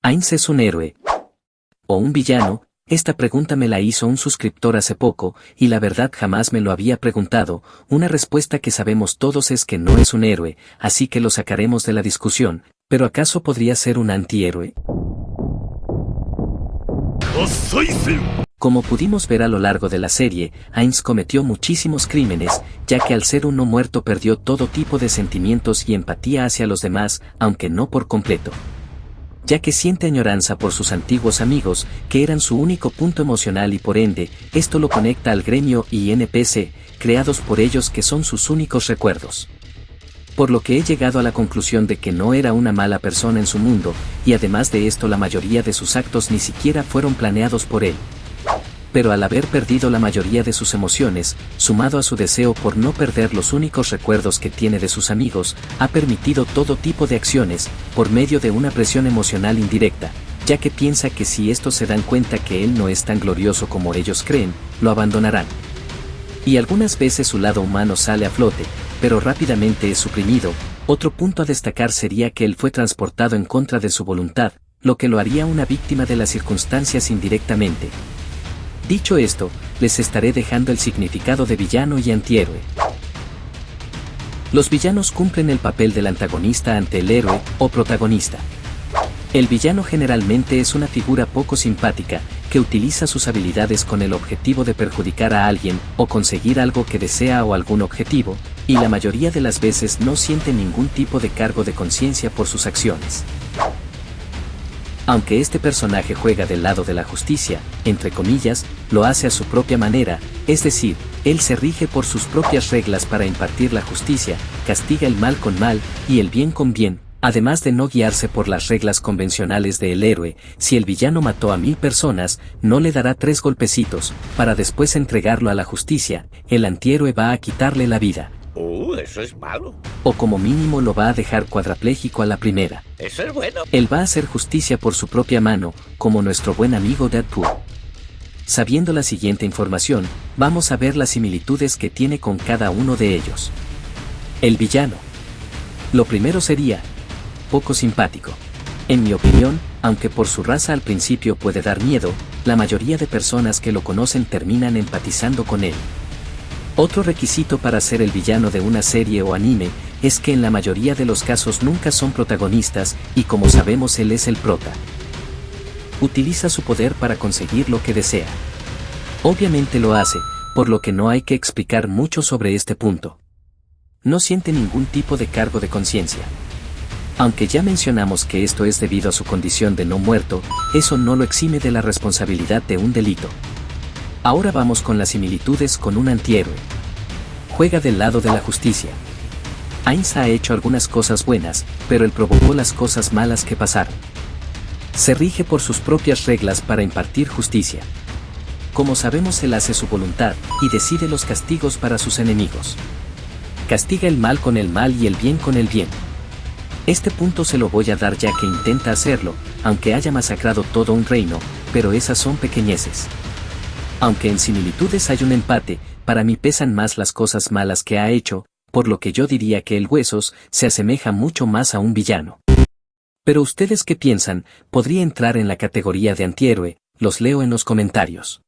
¿Ainz es un héroe o un villano? Esta pregunta me la hizo un suscriptor hace poco, y la verdad jamás me lo había preguntado. Una respuesta que sabemos todos es que no es un héroe, así que lo sacaremos de la discusión. ¿Pero acaso podría ser un antihéroe? Como pudimos ver a lo largo de la serie, Ainz cometió muchísimos crímenes, ya que al ser un no muerto perdió todo tipo de sentimientos y empatía hacia los demás, aunque no por completo, ya que siente añoranza por sus antiguos amigos, que eran su único punto emocional y por ende, esto lo conecta al gremio y NPC, creados por ellos que son sus únicos recuerdos. Por lo que he llegado a la conclusión de que no era una mala persona en su mundo, y además de esto la mayoría de sus actos ni siquiera fueron planeados por él. Pero al haber perdido la mayoría de sus emociones, sumado a su deseo por no perder los únicos recuerdos que tiene de sus amigos, ha permitido todo tipo de acciones, por medio de una presión emocional indirecta, ya que piensa que si estos se dan cuenta que él no es tan glorioso como ellos creen, lo abandonarán. Y algunas veces su lado humano sale a flote, pero rápidamente es suprimido. Otro punto a destacar sería que él fue transportado en contra de su voluntad, lo que lo haría una víctima de las circunstancias indirectamente. Dicho esto, les estaré dejando el significado de villano y antihéroe. Los villanos cumplen el papel del antagonista ante el héroe o protagonista. El villano generalmente es una figura poco simpática, que utiliza sus habilidades con el objetivo de perjudicar a alguien o conseguir algo que desea o algún objetivo, y la mayoría de las veces no siente ningún tipo de cargo de conciencia por sus acciones. Aunque este personaje juega del lado de la justicia, entre comillas, lo hace a su propia manera, es decir, él se rige por sus propias reglas para impartir la justicia, castiga el mal con mal y el bien con bien, además de no guiarse por las reglas convencionales del héroe. Si el villano mató a 1000 personas, no le dará 3 golpecitos, para después entregarlo a la justicia. El antihéroe va a quitarle la vida. Eso es malo. O como mínimo lo va a dejar cuadrapléjico a la primera. Eso es bueno. Él va a hacer justicia por su propia mano, como nuestro buen amigo Deadpool. Sabiendo la siguiente información, vamos a ver las similitudes que tiene con cada uno de ellos. El villano. Lo primero sería poco simpático. En mi opinión, aunque por su raza al principio puede dar miedo, la mayoría de personas que lo conocen terminan empatizando con él. Otro requisito para ser el villano de una serie o anime es que en la mayoría de los casos nunca son protagonistas, y como sabemos él es el prota. Utiliza su poder para conseguir lo que desea. Obviamente lo hace, por lo que no hay que explicar mucho sobre este punto. No siente ningún tipo de cargo de conciencia. Aunque ya mencionamos que esto es debido a su condición de no muerto, eso no lo exime de la responsabilidad de un delito. Ahora vamos con las similitudes con un antihéroe. Juega del lado de la justicia. Ainz ha hecho algunas cosas buenas, pero él provocó las cosas malas que pasaron. Se rige por sus propias reglas para impartir justicia. Como sabemos, él hace su voluntad y decide los castigos para sus enemigos. Castiga el mal con el mal y el bien con el bien. Este punto se lo voy a dar ya que intenta hacerlo, aunque haya masacrado todo un reino, pero esas son pequeñeces. Aunque en similitudes hay un empate, para mí pesan más las cosas malas que ha hecho, por lo que yo diría que el Huesos se asemeja mucho más a un villano. Pero ustedes, ¿qué piensan? ¿Podría entrar en la categoría de antihéroe? Los leo en los comentarios.